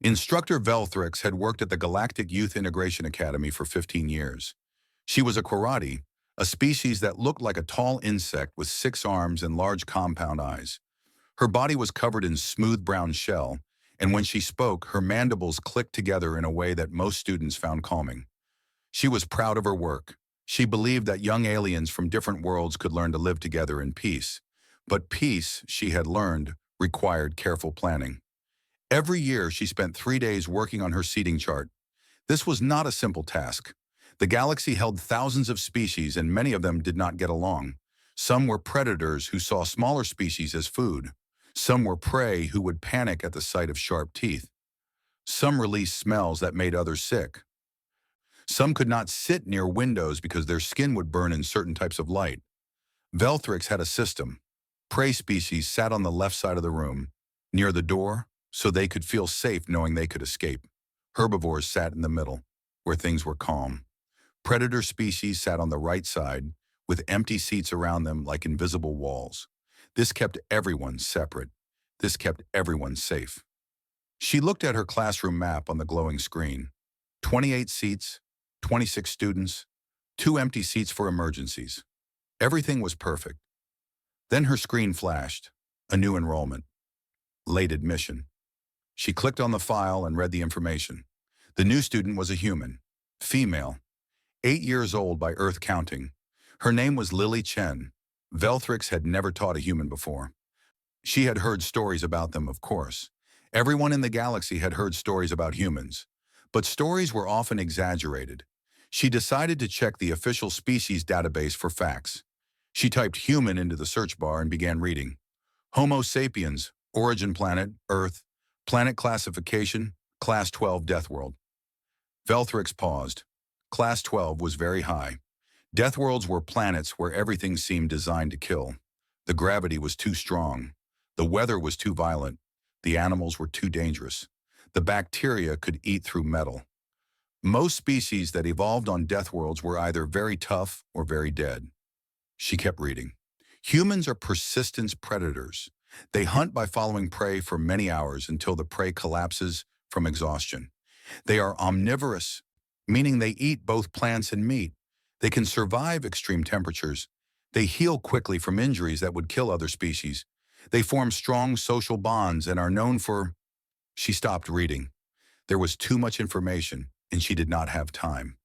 Instructor Velthrix had worked at the Galactic Youth Integration Academy for 15 years. She was a Quarati, a species that looked like a tall insect with 6 arms and large compound eyes. Her body was covered in smooth brown shell, and when she spoke, her mandibles clicked together in a way that most students found calming. She was proud of her work. She believed that young aliens from different worlds could learn to live together in peace. But peace, she had learned, required careful planning. Every year, she spent 3 days working on her seeding chart. This was not a simple task. The galaxy held thousands of species, and many of them did not get along. Some were predators who saw smaller species as food. Some were prey who would panic at the sight of sharp teeth. Some released smells that made others sick. Some could not sit near windows because their skin would burn in certain types of light. Velthrix had a system. Prey species sat on the left side of the room, near the door, so they could feel safe knowing they could escape. Herbivores sat in the middle, where things were calm. Predator species sat on the right side, with empty seats around them like invisible walls. This kept everyone separate. This kept everyone safe. She looked at her classroom map on the glowing screen. 28 seats, 26 students, 2 empty seats for emergencies. Everything was perfect. Then her screen flashed. A new enrollment. Late admission. She clicked on the file and read the information. The new student was a human, female, 8 years old by Earth counting. Her name was Lily Chen. Velthrix had never taught a human before. She had heard stories about them, of course. Everyone in the galaxy had heard stories about humans. But stories were often exaggerated. She decided to check the official species database for facts. She typed human into the search bar and began reading. Homo sapiens, origin planet, Earth, planet classification, Class 12 Deathworld. Velthrix paused. Class 12 was very high. Deathworlds were planets where everything seemed designed to kill. The gravity was too strong. The weather was too violent. The animals were too dangerous. The bacteria could eat through metal. Most species that evolved on Deathworlds were either very tough or very dead. She kept reading. Humans are persistent predators. They hunt by following prey for many hours until the prey collapses from exhaustion. They are omnivorous, meaning they eat both plants and meat. They can survive extreme temperatures. They heal quickly from injuries that would kill other species. They form strong social bonds and are known for... She stopped reading. There was too much information, and she did not have time.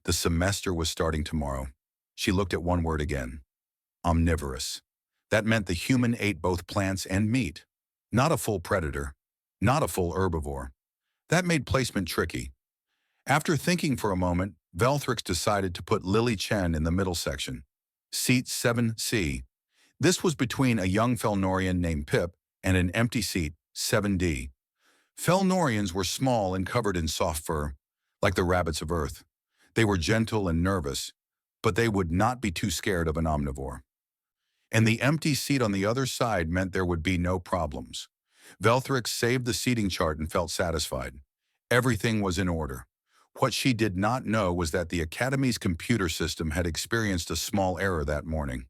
The semester was starting tomorrow. She looked at one word again. Omnivorous. That meant the human ate both plants and meat. Not a full predator. Not a full herbivore. That made placement tricky. After thinking for a moment, Velthrix decided to put Lily Chen in the middle section. Seat 7C. This was between a young Felnorian named Pip and an empty seat, 7D. Felnorians were small and covered in soft fur, like the rabbits of Earth. They were gentle and nervous, but they would not be too scared of an omnivore. And the empty seat on the other side meant there would be no problems. Velthrix saved the seating chart and felt satisfied. Everything was in order. What she did not know was that the Academy's computer system had experienced a small error that morning.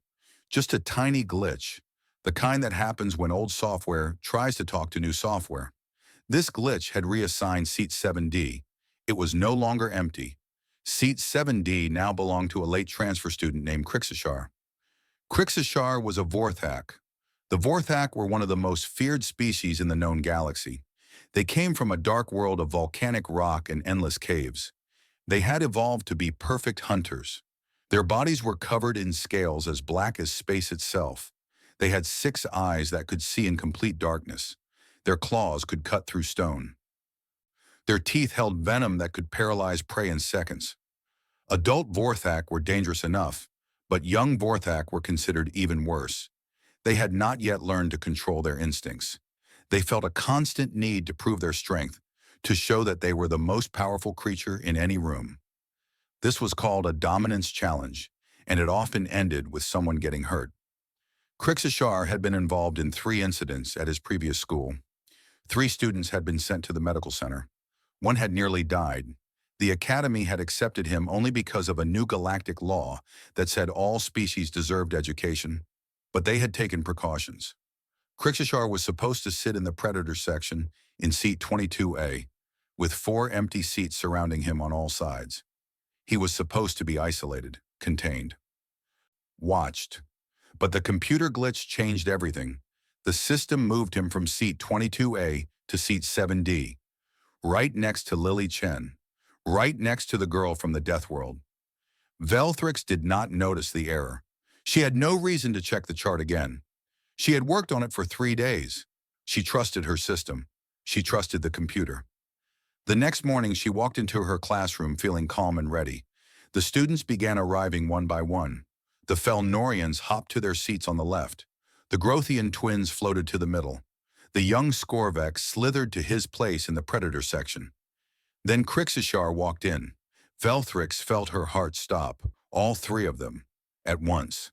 Just a tiny glitch, the kind that happens when old software tries to talk to new software. This glitch had reassigned seat 7D. It was no longer empty. Seat 7D now belonged to a late transfer student named Crixishar. Crixishar was a Vorthak. The Vorthak were one of the most feared species in the known galaxy. They came from a dark world of volcanic rock and endless caves. They had evolved to be perfect hunters. Their bodies were covered in scales as black as space itself. They had 6 eyes that could see in complete darkness. Their claws could cut through stone. Their teeth held venom that could paralyze prey in seconds. Adult Vorthak were dangerous enough, but young Vorthak were considered even worse. They had not yet learned to control their instincts. They felt a constant need to prove their strength, to show that they were the most powerful creature in any room. This was called a dominance challenge, and it often ended with someone getting hurt. Crixishar had been involved in 3 incidents at his previous school. 3 students had been sent to the medical center. One had nearly died. The Academy had accepted him only because of a new galactic law that said all species deserved education, but they had taken precautions. Crixishar was supposed to sit in the Predator section in seat 22A, with 4 empty seats surrounding him on all sides. He was supposed to be isolated, contained, watched. But the computer glitch changed everything. The system moved him from seat 22A to seat 7D, right next to Lily Chen, right next to the girl from the Deathworld. Velthrix did not notice the error. She had no reason to check the chart again. She had worked on it for 3 days. She trusted her system. She trusted the computer. The next morning, she walked into her classroom feeling calm and ready. The students began arriving one by one. The Felnorians hopped to their seats on the left. The Grothian twins floated to the middle. The young Skorvek slithered to his place in the Predator section. Then Crixishar walked in. Velthrix felt her heart stop, all 3 of them, at once.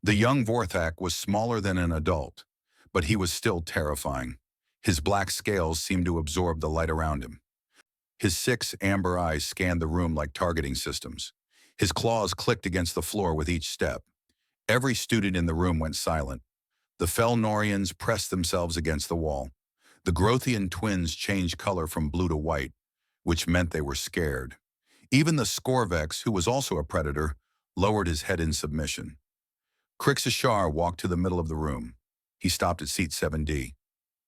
The young Vorthak was smaller than an adult, but he was still terrifying. His black scales seemed to absorb the light around him. His 6 amber eyes scanned the room like targeting systems. His claws clicked against the floor with each step. Every student in the room went silent. The Felnorians pressed themselves against the wall. The Grothian twins changed color from blue to white, which meant they were scared. Even the Skorvex, who was also a predator, lowered his head in submission. Crixishar walked to the middle of the room. He stopped at seat 7D.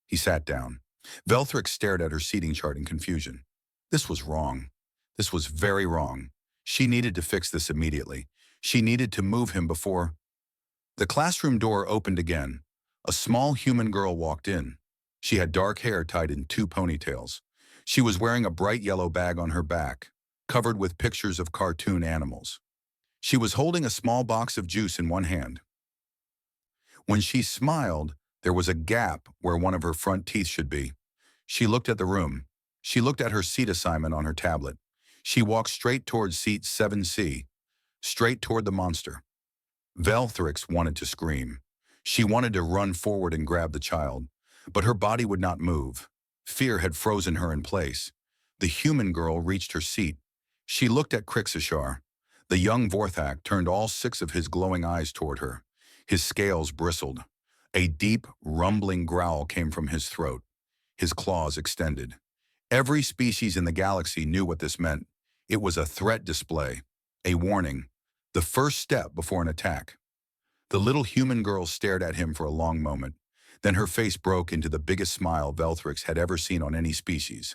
He sat down. Velthrix stared at her seating chart in confusion. This was wrong. This was very wrong. She needed to fix this immediately. She needed to move him before... The classroom door opened again. A small human girl walked in. She had dark hair tied in 2 ponytails. She was wearing a bright yellow bag on her back, covered with pictures of cartoon animals. She was holding a small box of juice in one hand. When she smiled, there was a gap where one of her front teeth should be. She looked at the room. She looked at her seat assignment on her tablet. She walked straight towards seat 7C, straight toward the monster. Velthrix wanted to scream. She wanted to run forward and grab the child, but her body would not move. Fear had frozen her in place. The human girl reached her seat. She looked at Crixishar. The young Vorthak turned all 6 of his glowing eyes toward her. His scales bristled. A deep, rumbling growl came from his throat. His claws extended. Every species in the galaxy knew what this meant. It was a threat display, a warning, the first step before an attack. The little human girl stared at him for a long moment. Then her face broke into the biggest smile Velthrix had ever seen on any species.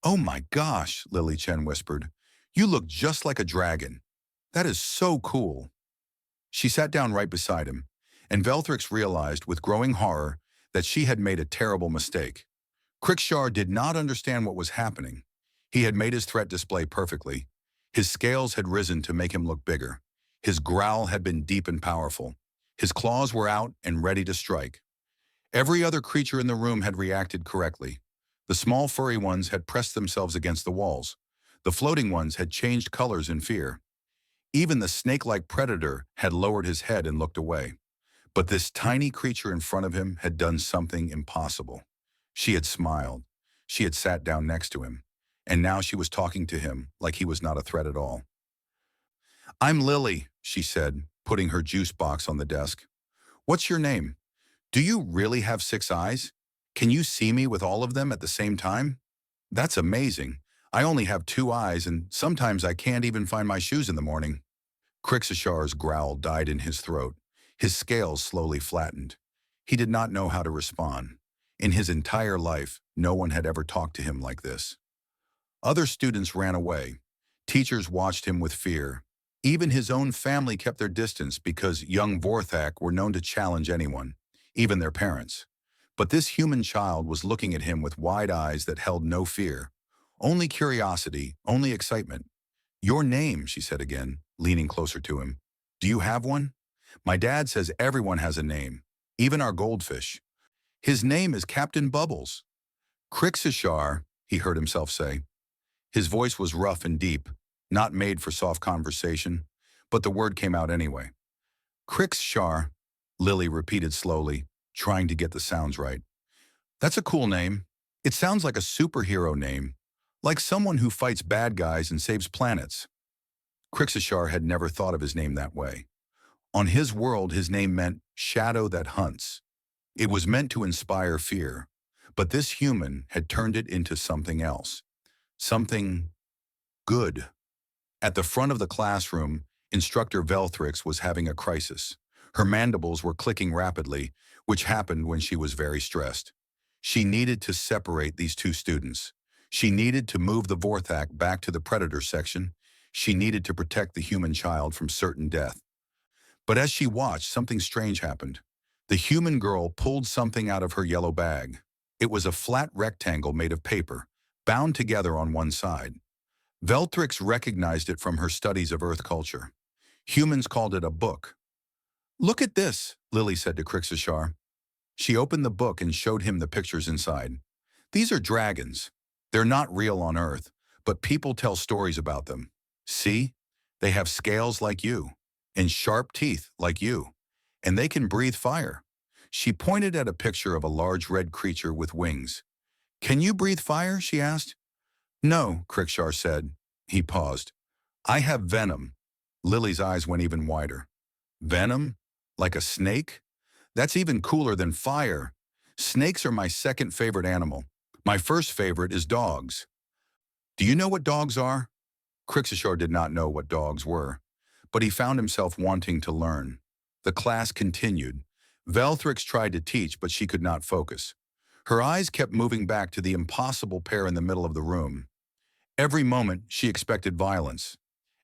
"Oh my gosh," Lily Chen whispered. "You look just like a dragon. That is so cool." She sat down right beside him, and Velthrix realized with growing horror that she had made a terrible mistake. Crixishar did not understand what was happening. He had made his threat display perfectly. His scales had risen to make him look bigger. His growl had been deep and powerful. His claws were out and ready to strike. Every other creature in the room had reacted correctly. The small furry ones had pressed themselves against the walls. The floating ones had changed colors in fear. Even the snake-like predator had lowered his head and looked away. But this tiny creature in front of him had done something impossible. She had smiled. She had sat down next to him. And now she was talking to him like he was not a threat at all. "I'm Lily," she said, putting her juice box on the desk. "What's your name? Do you really have 6 eyes? Can you see me with all of them at the same time? That's amazing. I only have 2 eyes, and sometimes I can't even find my shoes in the morning." Crixishar's growl died in his throat. His scales slowly flattened. He did not know how to respond. In his entire life, no one had ever talked to him like this. Other students ran away. Teachers watched him with fear. Even his own family kept their distance because young Vorthak were known to challenge anyone, even their parents. But this human child was looking at him with wide eyes that held no fear. Only curiosity, only excitement. "Your name," she said again, leaning closer to him. "Do you have one? My dad says everyone has a name, even our goldfish. His name is Captain Bubbles." "Crixishar," he heard himself say. His voice was rough and deep, not made for soft conversation, but the word came out anyway. "Crixishar," Lily repeated slowly, trying to get the sounds right. "That's a cool name. It sounds like a superhero name, like someone who fights bad guys and saves planets." Crixishar had never thought of his name that way. On his world, his name meant shadow that hunts. It was meant to inspire fear. But this human had turned it into something else. Something good. At the front of the classroom, Instructor Velthrix was having a crisis. Her mandibles were clicking rapidly, which happened when she was very stressed. She needed to separate these two students. She needed to move the Vorthak back to the predator section. She needed to protect the human child from certain death. But as she watched, something strange happened. The human girl pulled something out of her yellow bag. It was a flat rectangle made of paper, bound together on one side. Veltrix recognized it from her studies of Earth culture. Humans called it a book. "Look at this," Lily said to Crixishar. She opened the book and showed him the pictures inside. "These are dragons. They're not real on Earth, but people tell stories about them. See? They have scales like you, and sharp teeth like you, and they can breathe fire." She pointed at a picture of a large red creature with wings. "Can you breathe fire?" she asked. "No," Crixishar said. He paused. "I have venom." Lily's eyes went even wider. "Venom? Like a snake? That's even cooler than fire. Snakes are my second favorite animal. My first favorite is dogs." "Do you know what dogs are?" Crixishar did not know what dogs were, but he found himself wanting to learn. The class continued. Velthrix tried to teach, but she could not focus. Her eyes kept moving back to the impossible pair in the middle of the room. Every moment, she expected violence.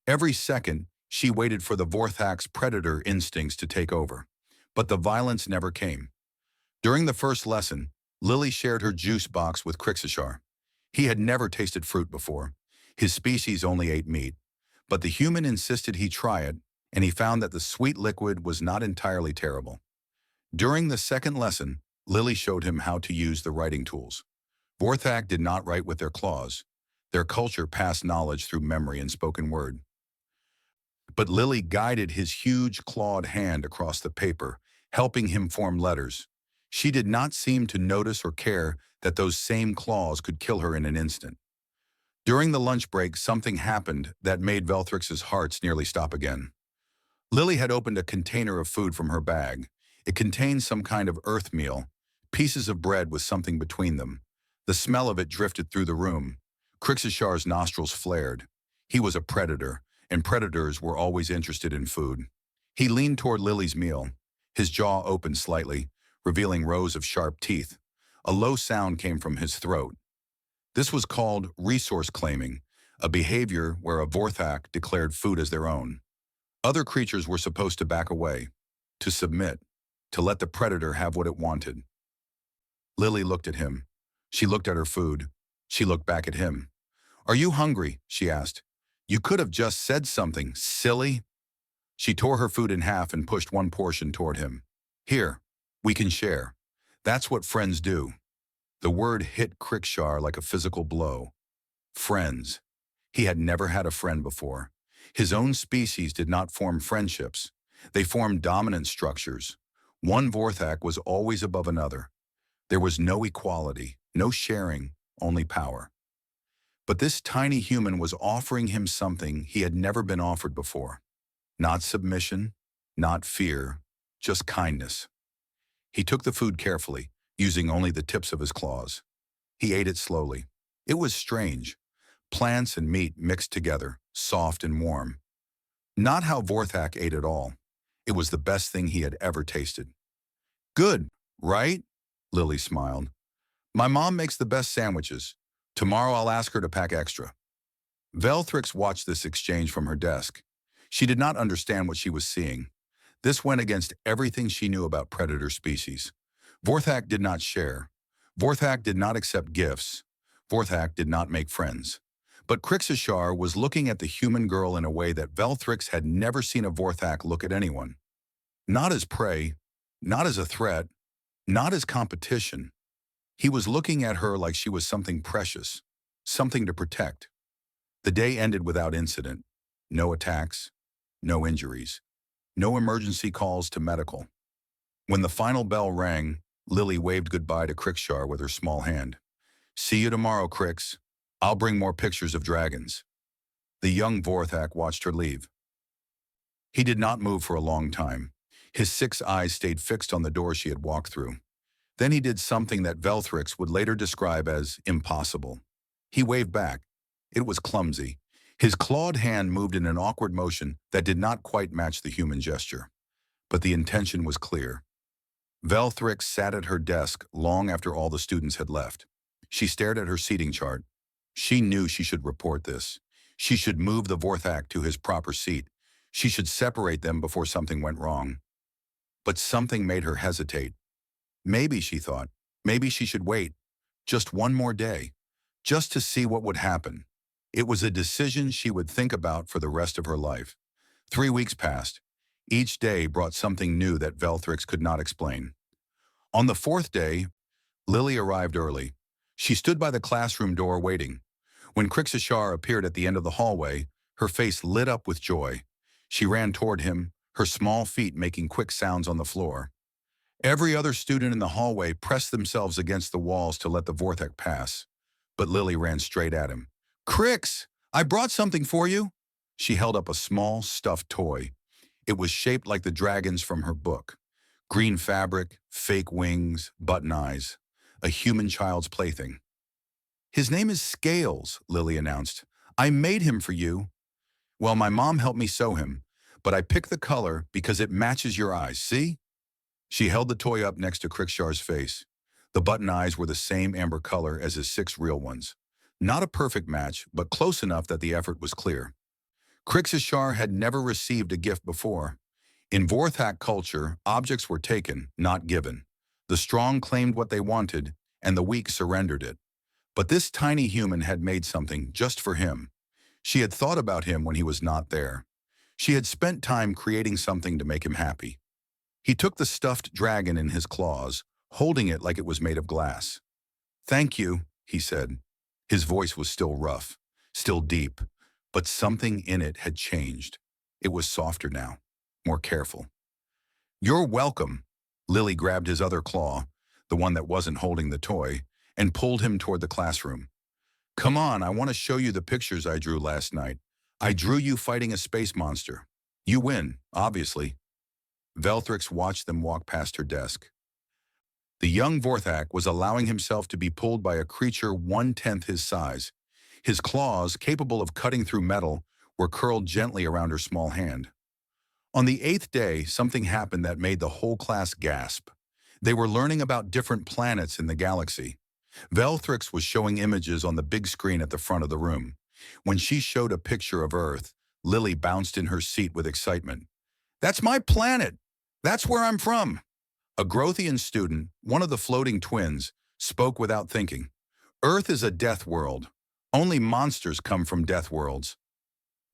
Every second, she waited for the Vorthak's predator instincts to take over. But the violence never came. During the first lesson, Lily shared her juice box with Crixishar. He had never tasted fruit before. His species only ate meat. But the human insisted he try it, and he found that the sweet liquid was not entirely terrible. During the second lesson, Lily showed him how to use the writing tools. Vorthak did not write with their claws. Their culture passed knowledge through memory and spoken word. But Lily guided his huge clawed hand across the paper, helping him form letters. She did not seem to notice or care that those same claws could kill her in an instant. During the lunch break, something happened that made Velthrix's hearts nearly stop again. Lily had opened a container of food from her bag. It contained some kind of earth meal, pieces of bread with something between them. The smell of it drifted through the room. Crixishar's nostrils flared. He was a predator, and predators were always interested in food. He leaned toward Lily's meal. His jaw opened slightly, revealing rows of sharp teeth. A low sound came from his throat. This was called resource claiming, a behavior where a Vorthak declared food as their own. Other creatures were supposed to back away, to submit, to let the predator have what it wanted. Lily looked at him. She looked at her food. She looked back at him. "Are you hungry?" she asked. "You could have just said something, silly." She tore her food in half and pushed one portion toward him. "Here, we can share. That's what friends do." The word hit Crixishar like a physical blow. Friends. He had never had a friend before. His own species did not form friendships. They formed dominant structures. One Vorthak was always above another. There was no equality, no sharing, only power. But this tiny human was offering him something he had never been offered before. Not submission, not fear, just kindness. He took the food carefully, using only the tips of his claws. He ate it slowly. It was strange. Plants and meat mixed together, soft and warm. Not how Vorthak ate at all. It was the best thing he had ever tasted. "Good, right?" Lily smiled. "My mom makes the best sandwiches. Tomorrow I'll ask her to pack extra." Velthrix watched this exchange from her desk. She did not understand what she was seeing. This went against everything she knew about predator species. Vorthak did not share. Vorthak did not accept gifts. Vorthak did not make friends. But Crixishar was looking at the human girl in a way that Velthrix had never seen a Vorthak look at anyone. Not as prey, not as a threat, not as competition. He was looking at her like she was something precious, something to protect. The day ended without incident. No attacks, no injuries, no emergency calls to medical. When the final bell rang, Lily waved goodbye to Crixishar with her small hand. "See you tomorrow, Crix. I'll bring more pictures of dragons." The young Vorthak watched her leave. He did not move for a long time. His 6 eyes stayed fixed on the door she had walked through. Then he did something that Velthrix would later describe as impossible. He waved back. It was clumsy. His clawed hand moved in an awkward motion that did not quite match the human gesture. But the intention was clear. Velthrix sat at her desk long after all the students had left. She stared at her seating chart. She knew she should report this. She should move the Vorthak to his proper seat. She should separate them before something went wrong. But something made her hesitate. Maybe, she thought, maybe she should wait. Just one more day. Just to see what would happen. It was a decision she would think about for the rest of her life. 3 weeks passed. Each day brought something new that Velthrix could not explain. On the 4th day, Lily arrived early. She stood by the classroom door waiting. When Crixishar appeared at the end of the hallway, her face lit up with joy. She ran toward him, her small feet making quick sounds on the floor. Every other student in the hallway pressed themselves against the walls to let the Vorthak pass. But Lily ran straight at him. "Crix, I brought something for you." She held up a small, stuffed toy. It was shaped like the dragons from her book. Green fabric, fake wings, button eyes. A human child's plaything. "His name is Scales," Lily announced. "I made him for you." "Well, my mom helped me sew him, but I picked the color because it matches your eyes, see?" She held the toy up next to Crixishar's face. The button eyes were the same amber color as his 6 real ones. Not a perfect match, but close enough that the effort was clear. Crixishar had never received a gift before. In Vorthak culture, objects were taken, not given. The strong claimed what they wanted, and the weak surrendered it. But this tiny human had made something just for him. She had thought about him when he was not there. She had spent time creating something to make him happy. He took the stuffed dragon in his claws, holding it like it was made of glass. "Thank you," he said. His voice was still rough, still deep, but something in it had changed. It was softer now, more careful. "You're welcome." Lily grabbed his other claw, the one that wasn't holding the toy, and pulled him toward the classroom. "Come on, I want to show you the pictures I drew last night. I drew you fighting a space monster. You win, obviously." Velthrix watched them walk past her desk. The young Vorthak was allowing himself to be pulled by a creature 1/10 his size. His claws, capable of cutting through metal, were curled gently around her small hand. On the 8th day, something happened that made the whole class gasp. They were learning about different planets in the galaxy. Velthrix was showing images on the big screen at the front of the room. When she showed a picture of Earth, Lily bounced in her seat with excitement. "That's my planet! That's where I'm from!" A Grothian student, one of the floating twins, spoke without thinking. "Earth is a death world. Only monsters come from death worlds."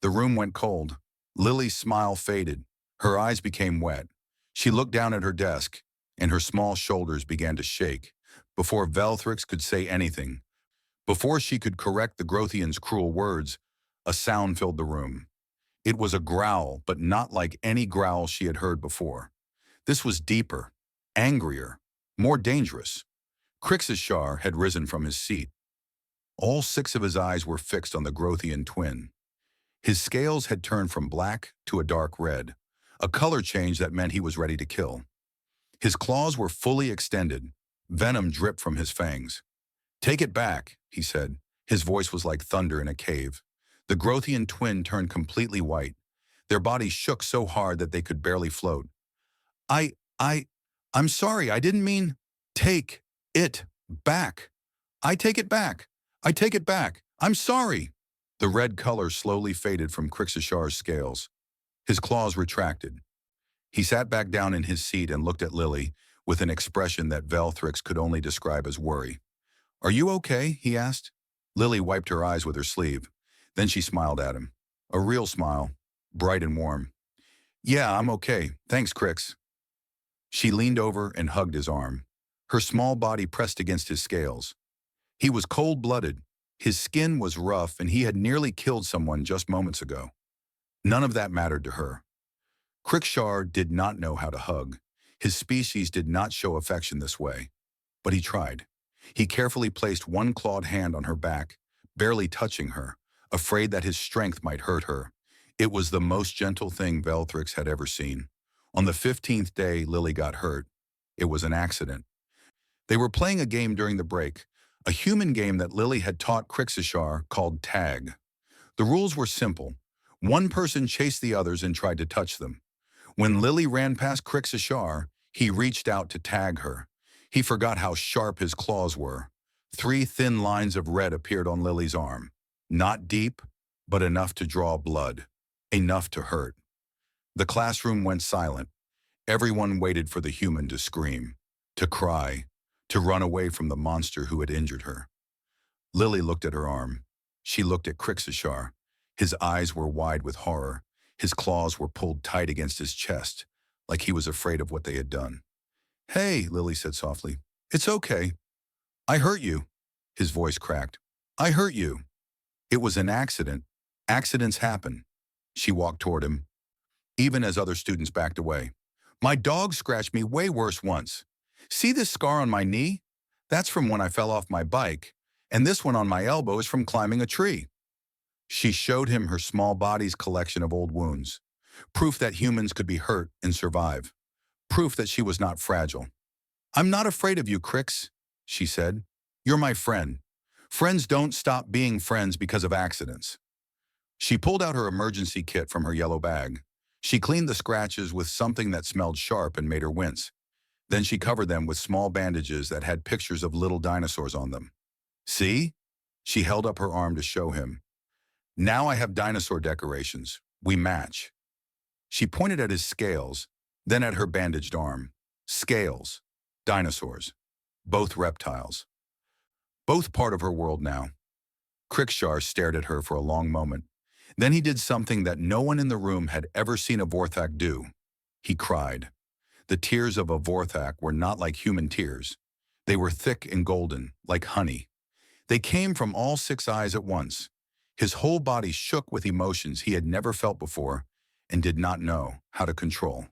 The room went cold. Lily's smile faded. Her eyes became wet. She looked down at her desk, and her small shoulders began to shake. Before Velthrix could say anything, before she could correct the Grothian's cruel words, a sound filled the room. It was a growl, but not like any growl she had heard before. This was deeper, angrier, more dangerous. Crixishar had risen from his seat. All 6 of his eyes were fixed on the Grothian twin. His scales had turned from black to a dark red, a color change that meant he was ready to kill. His claws were fully extended. Venom dripped from his fangs. "Take it back," he said. His voice was like thunder in a cave. The Grothian twin turned completely white. Their bodies shook so hard that they could barely float. I, I'm sorry, I didn't mean..." "Take it back. I take it back. I take it back. I'm sorry." The red color slowly faded from Crixishar's scales. His claws retracted. He sat back down in his seat and looked at Lily with an expression that Velthrix could only describe as worry. "Are you okay?" he asked. Lily wiped her eyes with her sleeve. Then she smiled at him. A real smile, bright and warm. "Yeah, I'm okay. Thanks, Crix." She leaned over and hugged his arm. Her small body pressed against his scales. He was cold-blooded. His skin was rough, and he had nearly killed someone just moments ago. None of that mattered to her. Crixishar did not know how to hug. His species did not show affection this way. But he tried. He carefully placed one clawed hand on her back, barely touching her, afraid that his strength might hurt her. It was the most gentle thing Velthrix had ever seen. On the 15th day, Lily got hurt. It was an accident. They were playing a game during the break, a human game that Lily had taught Crixishar called Tag. The rules were simple. One person chased the others and tried to touch them. When Lily ran past Crixishar, he reached out to tag her. He forgot how sharp his claws were. 3 thin lines of red appeared on Lily's arm. Not deep, but enough to draw blood. Enough to hurt. The classroom went silent. Everyone waited for the human to scream, to cry, to run away from the monster who had injured her. Lily looked at her arm. She looked at Crixishar. His eyes were wide with horror. His claws were pulled tight against his chest, like he was afraid of what they had done. "Hey," Lily said softly. "It's okay. I hurt you." His voice cracked. "I hurt you." "It was an accident. Accidents happen." She walked toward him, even as other students backed away. "My dog scratched me way worse once. See this scar on my knee? That's from when I fell off my bike, and this one on my elbow is from climbing a tree." She showed him her small body's collection of old wounds, proof that humans could be hurt and survive, proof that she was not fragile. "I'm not afraid of you, Crix," she said. "You're my friend. Friends don't stop being friends because of accidents." She pulled out her emergency kit from her yellow bag. She cleaned the scratches with something that smelled sharp and made her wince. Then she covered them with small bandages that had pictures of little dinosaurs on them. "See?" She held up her arm to show him. "Now I have dinosaur decorations. We match." She pointed at his scales, then at her bandaged arm. Scales. Dinosaurs. Both reptiles. Both part of her world now. Crixishar stared at her for a long moment. Then he did something that no one in the room had ever seen a Vorthak do. He cried. The tears of a Vorthak were not like human tears. They were thick and golden, like honey. They came from all 6 eyes at once. His whole body shook with emotions he had never felt before and did not know how to control.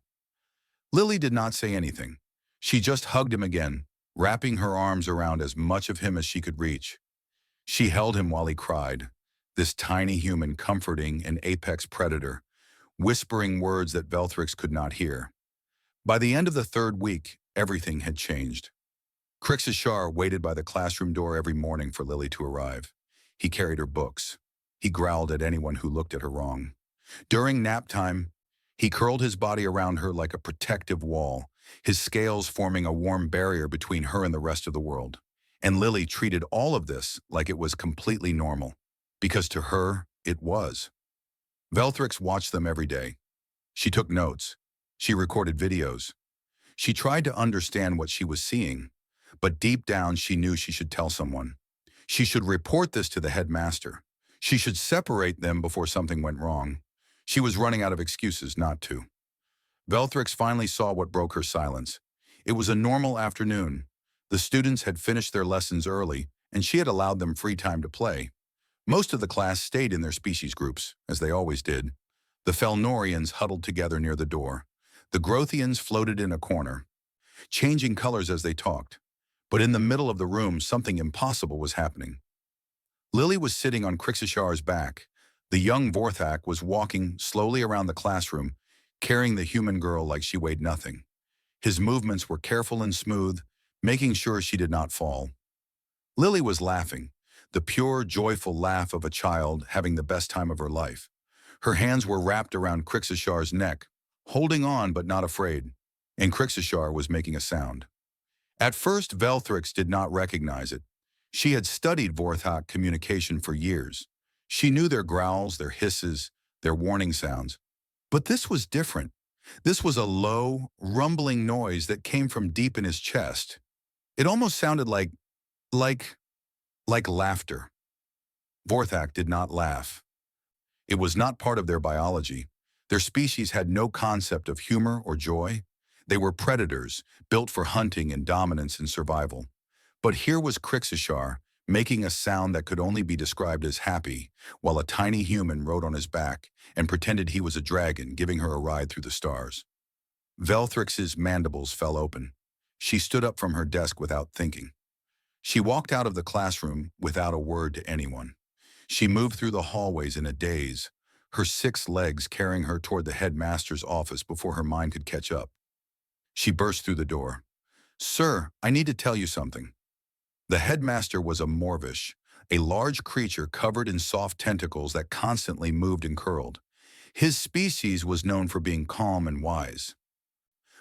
Lily did not say anything. She just hugged him again, wrapping her arms around as much of him as she could reach. She held him while he cried, this tiny human comforting an apex predator, whispering words that Velthrix could not hear. By the end of the 3rd week, everything had changed. Crixishar waited by the classroom door every morning for Lily to arrive. He carried her books. He growled at anyone who looked at her wrong. During nap time, he curled his body around her like a protective wall, his scales forming a warm barrier between her and the rest of the world. And Lily treated all of this like it was completely normal, because to her, it was. Velthrix watched them every day. She took notes. She recorded videos. She tried to understand what she was seeing, but deep down she knew she should tell someone. She should report this to the headmaster. She should separate them before something went wrong. She was running out of excuses not to. Velthrix finally saw what broke her silence. It was a normal afternoon. The students had finished their lessons early, and she had allowed them free time to play. Most of the class stayed in their species groups, as they always did. The Felnorians huddled together near the door. The Grothians floated in a corner, changing colors as they talked. But in the middle of the room, something impossible was happening. Lily was sitting on Crixishar's back. The young Vorthak was walking slowly around the classroom, carrying the human girl like she weighed nothing. His movements were careful and smooth, making sure she did not fall. Lily was laughing, the pure, joyful laugh of a child having the best time of her life. Her hands were wrapped around Crixishar's neck, holding on but not afraid, and Crixishar was making a sound. At first, Velthrix did not recognize it. She had studied Vorthak communication for years. She knew their growls, their hisses, their warning sounds. But this was different. This was a low, rumbling noise that came from deep in his chest. It almost sounded like laughter. Vorthak did not laugh. It was not part of their biology. Their species had no concept of humor or joy. They were predators, built for hunting and dominance and survival. But here was Crixishar, making a sound that could only be described as happy, while a tiny human rode on his back and pretended he was a dragon giving her a ride through the stars. Velthrix's mandibles fell open. She stood up from her desk without thinking. She walked out of the classroom without a word to anyone. She moved through the hallways in a daze, her 6 legs carrying her toward the headmaster's office before her mind could catch up. She burst through the door. Sir, I need to tell you something. The headmaster was a Morvish, a large creature covered in soft tentacles that constantly moved and curled. His species was known for being calm and wise.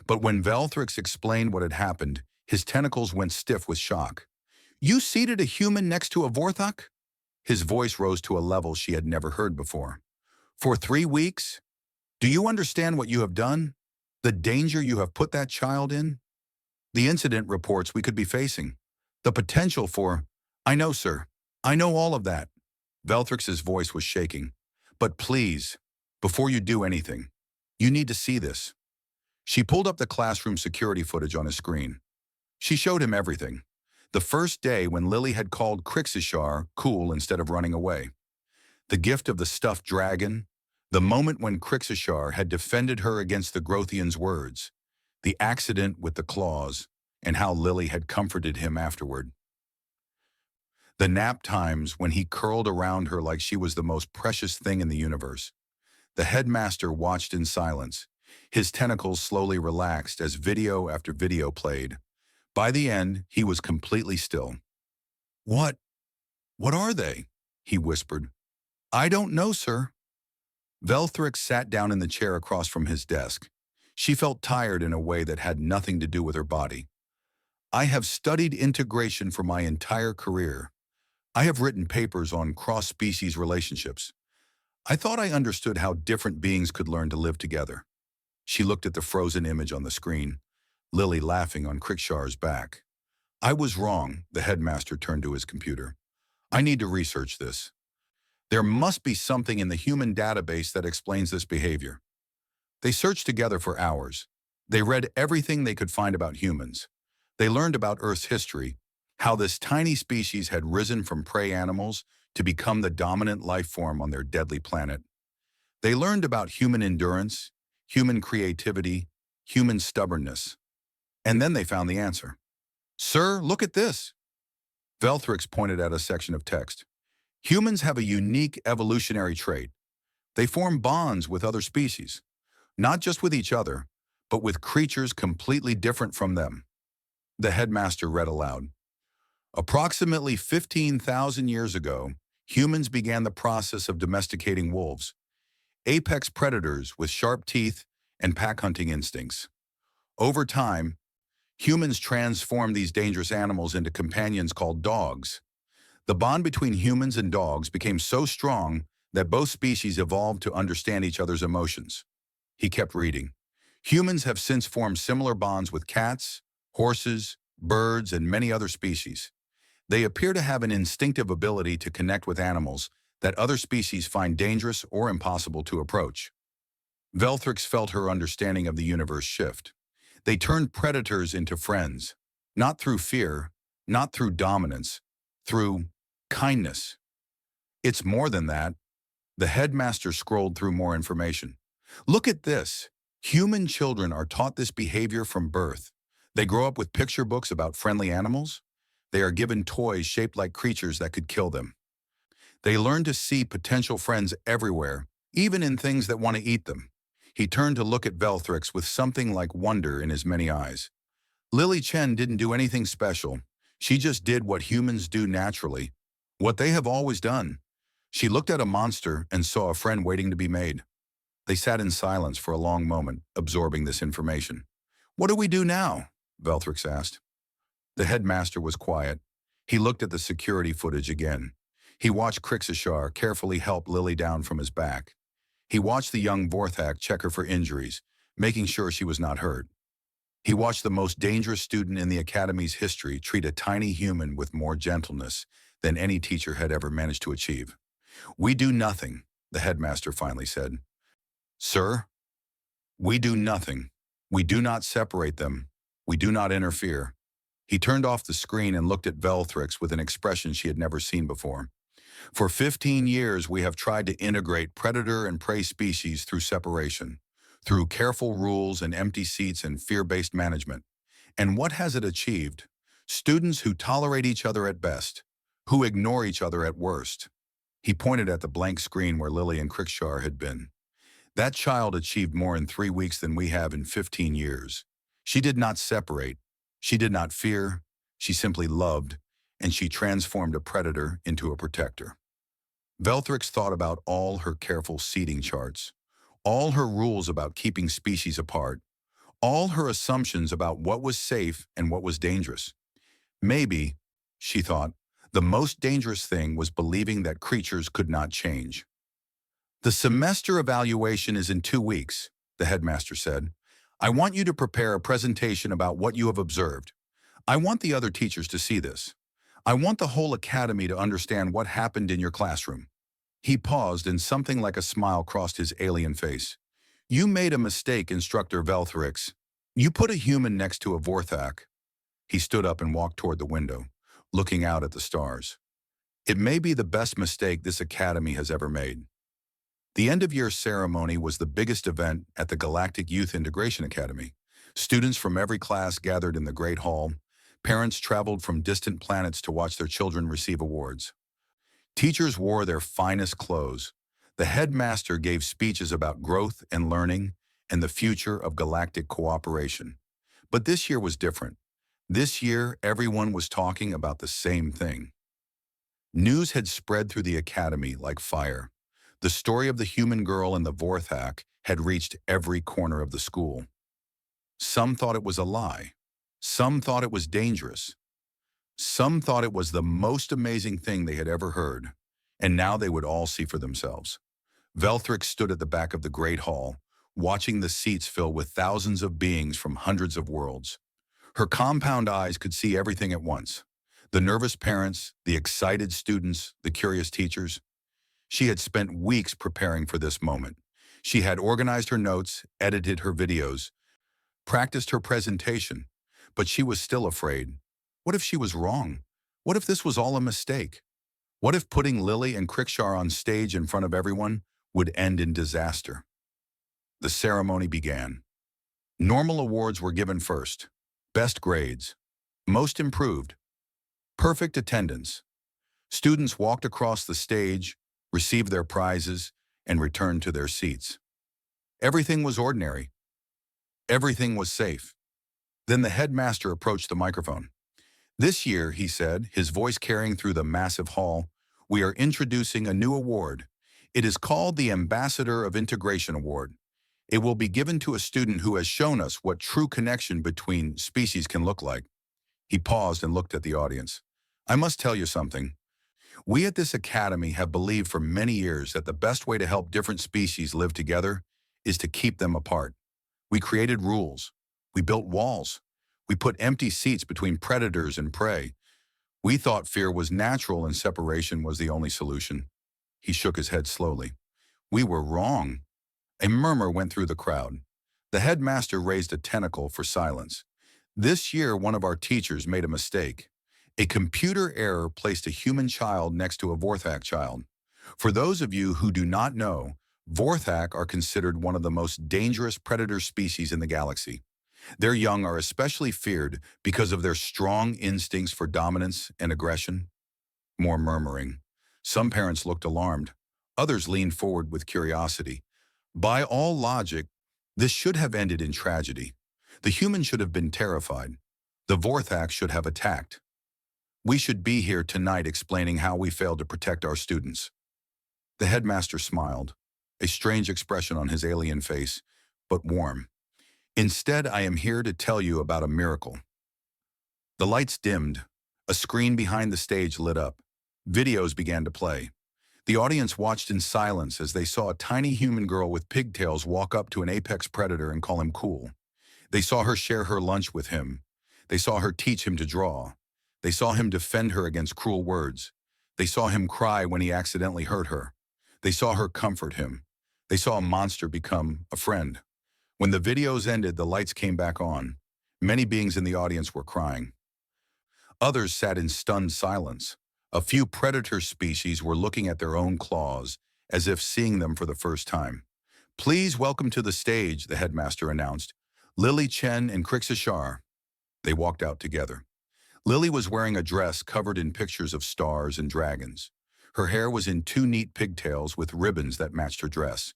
But when Velthrix explained what had happened, his tentacles went stiff with shock. You seated a human next to a Vorthok? His voice rose to a level she had never heard before. For 3 weeks? Do you understand what you have done? The danger you have put that child in? The incident reports we could be facing. The potential for, I know, sir. I know all of that. Velthrix's voice was shaking. But please, before you do anything, you need to see this. She pulled up the classroom security footage on his screen. She showed him everything. The first day when Lily had called Crixishar cool instead of running away. The gift of the stuffed dragon. The moment when Crixishar had defended her against the Grothian's words. The accident with the claws, and how Lily had comforted him afterward. The nap times when he curled around her like she was the most precious thing in the universe. The headmaster watched in silence. His tentacles slowly relaxed as video after video played. By the end, he was completely still. What? What are they? He whispered. I don't know, sir. Velthrix sat down in the chair across from his desk. She felt tired in a way that had nothing to do with her body. I have studied integration for my entire career. I have written papers on cross-species relationships. I thought I understood how different beings could learn to live together. She looked at the frozen image on the screen, Lily laughing on Crickshar's back. I was wrong, the headmaster turned to his computer. I need to research this. There must be something in the human database that explains this behavior. They searched together for hours. They read everything they could find about humans. They learned about Earth's history, how this tiny species had risen from prey animals to become the dominant life form on their deadly planet. They learned about human endurance, human creativity, human stubbornness. And then they found the answer. Sir, look at this. Velthrix pointed at a section of text. Humans have a unique evolutionary trait. They form bonds with other species, not just with each other, but with creatures completely different from them. The headmaster read aloud. Approximately 15,000 years ago, humans began the process of domesticating wolves, apex predators with sharp teeth and pack-hunting instincts. Over time, humans transformed these dangerous animals into companions called dogs. The bond between humans and dogs became so strong that both species evolved to understand each other's emotions. He kept reading. Humans have since formed similar bonds with cats, horses, birds, and many other species. They appear to have an instinctive ability to connect with animals that other species find dangerous or impossible to approach. Velthrix felt her understanding of the universe shift. They turned predators into friends, not through fear, not through dominance, through kindness. It's more than that. The headmaster scrolled through more information. Look at this. Human children are taught this behavior from birth. They grow up with picture books about friendly animals. They are given toys shaped like creatures that could kill them. They learn to see potential friends everywhere, even in things that want to eat them. He turned to look at Velthrix with something like wonder in his many eyes. Lily Chen didn't do anything special. She just did what humans do naturally, what they have always done. She looked at a monster and saw a friend waiting to be made. They sat in silence for a long moment, absorbing this information. What do we do now? Velthrix asked. The headmaster was quiet. He looked at the security footage again. He watched Crixishar carefully help Lily down from his back. He watched the young Vorthak check her for injuries, making sure she was not hurt. He watched the most dangerous student in the Academy's history treat a tiny human with more gentleness than any teacher had ever managed to achieve. We do nothing, the headmaster finally said. Sir, we do nothing. We do not separate them. We do not interfere. He turned off the screen and looked at Velthrix with an expression she had never seen before. For 15 years, we have tried to integrate predator and prey species through separation, through careful rules and empty seats and fear-based management. And what has it achieved? Students who tolerate each other at best, who ignore each other at worst. He pointed at the blank screen where Lily and Crickshar had been. That child achieved more in 3 weeks than we have in 15 years. She did not separate. She did not fear, she simply loved, and she transformed a predator into a protector. Velthrix thought about all her careful seeding charts, all her rules about keeping species apart, all her assumptions about what was safe and what was dangerous. Maybe, she thought, the most dangerous thing was believing that creatures could not change. The semester evaluation is in 2 weeks, the headmaster said. I want you to prepare a presentation about what you have observed. I want the other teachers to see this. I want the whole academy to understand what happened in your classroom. He paused and something like a smile crossed his alien face. You made a mistake, Instructor Velthrix. You put a human next to a Vorthak. He stood up and walked toward the window, looking out at the stars. It may be the best mistake this academy has ever made. The end-of-year ceremony was the biggest event at the Galactic Youth Integration Academy. Students from every class gathered in the Great Hall. Parents traveled from distant planets to watch their children receive awards. Teachers wore their finest clothes. The headmaster gave speeches about growth and learning and the future of galactic cooperation. But this year was different. This year, everyone was talking about the same thing. News had spread through the academy like fire. The story of the human girl and the Vorthak had reached every corner of the school. Some thought it was a lie. Some thought it was dangerous. Some thought it was the most amazing thing they had ever heard, and now they would all see for themselves. Velthrix stood at the back of the Great Hall, watching the seats fill with thousands of beings from hundreds of worlds. Her compound eyes could see everything at once. The nervous parents, the excited students, the curious teachers. She had spent weeks preparing for this moment. She had organized her notes, edited her videos, practiced her presentation, but she was still afraid. What if she was wrong? What if this was all a mistake? What if putting Lily and Crickshar on stage in front of everyone would end in disaster? The ceremony began. Normal awards were given first. Best grades. Most improved. Perfect attendance. Students walked across the stage, received their prizes, and returned to their seats. Everything was ordinary. Everything was safe. Then the headmaster approached the microphone. This year, he said, his voice carrying through the massive hall, we are introducing a new award. It is called the Ambassador of Integration Award. It will be given to a student who has shown us what true connection between species can look like. He paused and looked at the audience. I must tell you something. We at this academy have believed for many years that the best way to help different species live together is to keep them apart. We created rules. We built walls. We put empty seats between predators and prey. We thought fear was natural and separation was the only solution. He shook his head slowly. We were wrong. A murmur went through the crowd. The headmaster raised a tentacle for silence. This year, one of our teachers made a mistake. A computer error placed a human child next to a Vorthak child. For those of you who do not know, Vorthak are considered one of the most dangerous predator species in the galaxy. Their young are especially feared because of their strong instincts for dominance and aggression. More murmuring. Some parents looked alarmed. Others leaned forward with curiosity. By all logic, this should have ended in tragedy. The human should have been terrified. The Vorthak should have attacked. We should be here tonight explaining how we failed to protect our students. The headmaster smiled, a strange expression on his alien face, but warm. Instead, I am here to tell you about a miracle. The lights dimmed. A screen behind the stage lit up. Videos began to play. The audience watched in silence as they saw a tiny human girl with pigtails walk up to an apex predator and call him cool. They saw her share her lunch with him. They saw her teach him to draw. They saw him defend her against cruel words. They saw him cry when he accidentally hurt her. They saw her comfort him. They saw a monster become a friend. When the videos ended, the lights came back on. Many beings in the audience were crying. Others sat in stunned silence. A few predator species were looking at their own claws, as if seeing them for the first time. Please welcome to the stage, the headmaster announced, Lily Chen and Crixishar. They walked out together. Lily was wearing a dress covered in pictures of stars and dragons. Her hair was in two neat pigtails with ribbons that matched her dress.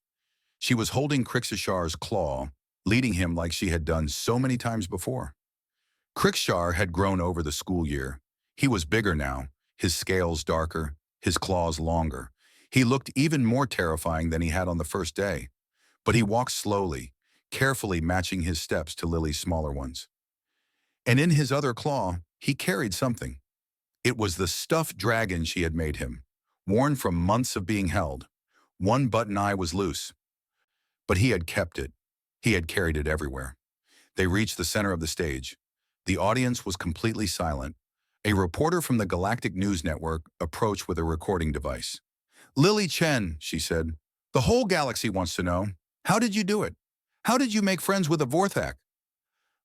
She was holding Crixishar's claw, leading him like she had done so many times before. Crickshar had grown over the school year. He was bigger now, his scales darker, his claws longer. He looked even more terrifying than he had on the first day. But he walked slowly, carefully matching his steps to Lily's smaller ones. And in his other claw, he carried something. It was the stuffed dragon she had made him, worn from months of being held. One button eye was loose, but he had kept it. He had carried it everywhere. They reached the center of the stage. The audience was completely silent. A reporter from the Galactic News Network approached with a recording device. "Lily Chen," she said, "the whole galaxy wants to know, how did you do it? How did you make friends with a Vorthak?"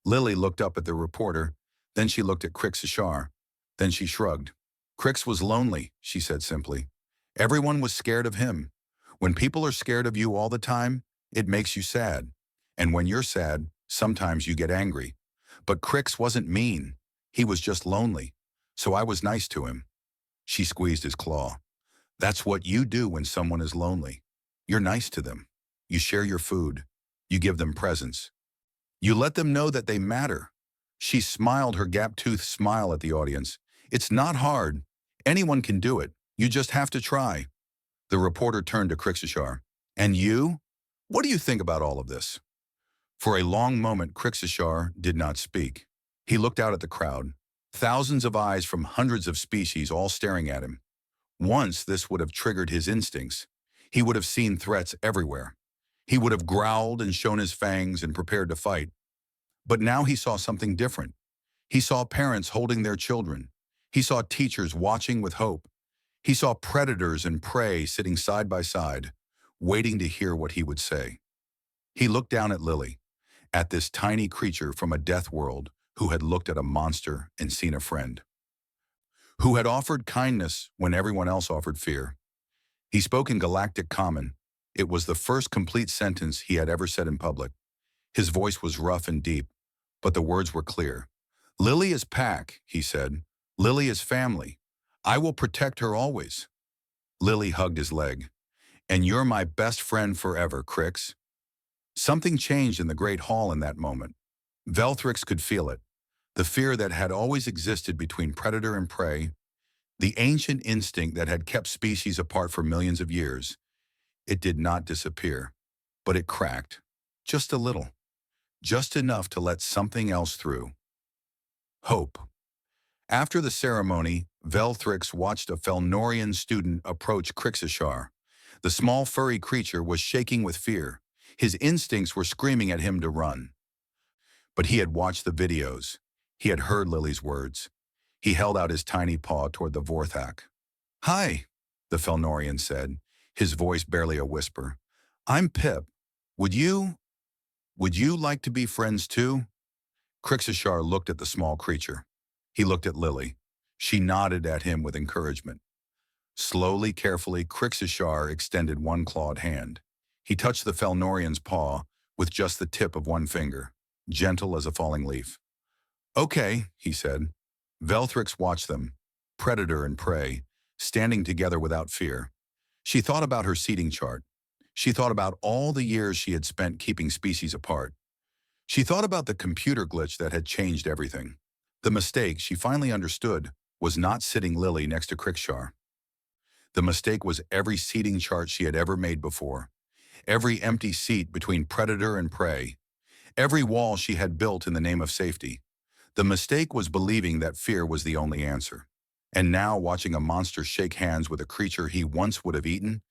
Lily looked up at the reporter, then she looked at Crixishar. Then she shrugged. "Crix was lonely," she said simply. "Everyone was scared of him. When people are scared of you all the time, it makes you sad. And when you're sad, sometimes you get angry. But Crix wasn't mean. He was just lonely. So I was nice to him." She squeezed his claw. "That's what you do when someone is lonely. You're nice to them. You share your food. You give them presents. You let them know that they matter." She smiled her gap-toothed smile at the audience. "It's not hard. Anyone can do it. You just have to try." The reporter turned to Crixishar. "And you? What do you think about all of this?" For a long moment, Crixishar did not speak. He looked out at the crowd. Thousands of eyes from hundreds of species all staring at him. Once this would have triggered his instincts. He would have seen threats everywhere. He would have growled and shown his fangs and prepared to fight. But now he saw something different. He saw parents holding their children. He saw teachers watching with hope. He saw predators and prey sitting side by side, waiting to hear what he would say. He looked down at Lily, at this tiny creature from a death world who had looked at a monster and seen a friend, who had offered kindness when everyone else offered fear. He spoke in Galactic Common. It was the first complete sentence he had ever said in public. His voice was rough and deep, but the words were clear. "Lily is pack," he said. "Lily is family. I will protect her always." Lily hugged his leg. "And you're my best friend forever, Crix." Something changed in the Great Hall in that moment. Velthrix could feel it. The fear that had always existed between predator and prey, the ancient instinct that had kept species apart for millions of years. It did not disappear, but it cracked. Just a little. Just enough to let something else through. Hope. After the ceremony, Velthrix watched a Felnorian student approach Crixishar. The small furry creature was shaking with fear. His instincts were screaming at him to run. But he had watched the videos. He had heard Lily's words. He held out his tiny paw toward the Vorthak. "Hi," the Felnorian said, his voice barely a whisper. "I'm Pip. Would you like to be friends too?" Crixishar looked at the small creature. He looked at Lily. She nodded at him with encouragement. Slowly, carefully, Crixishar extended one clawed hand. He touched the Felnorian's paw with just the tip of one finger, gentle as a falling leaf. "Okay," he said. Velthrix watched them, predator and prey, standing together without fear. She thought about her seating chart. She thought about all the years she had spent keeping species apart. She thought about the computer glitch that had changed everything. The mistake, she finally understood, was not sitting Lily next to Crixishar. The mistake was every seating chart she had ever made before. Every empty seat between predator and prey. Every wall she had built in the name of safety. The mistake was believing that fear was the only answer. And now, watching a monster shake hands with a creature he once would have eaten,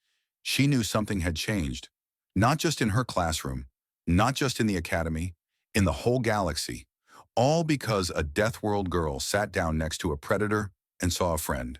she knew something had changed. Not just in her classroom, not just in the academy, in the whole galaxy. All because a Deathworld girl sat down next to a predator and saw a friend.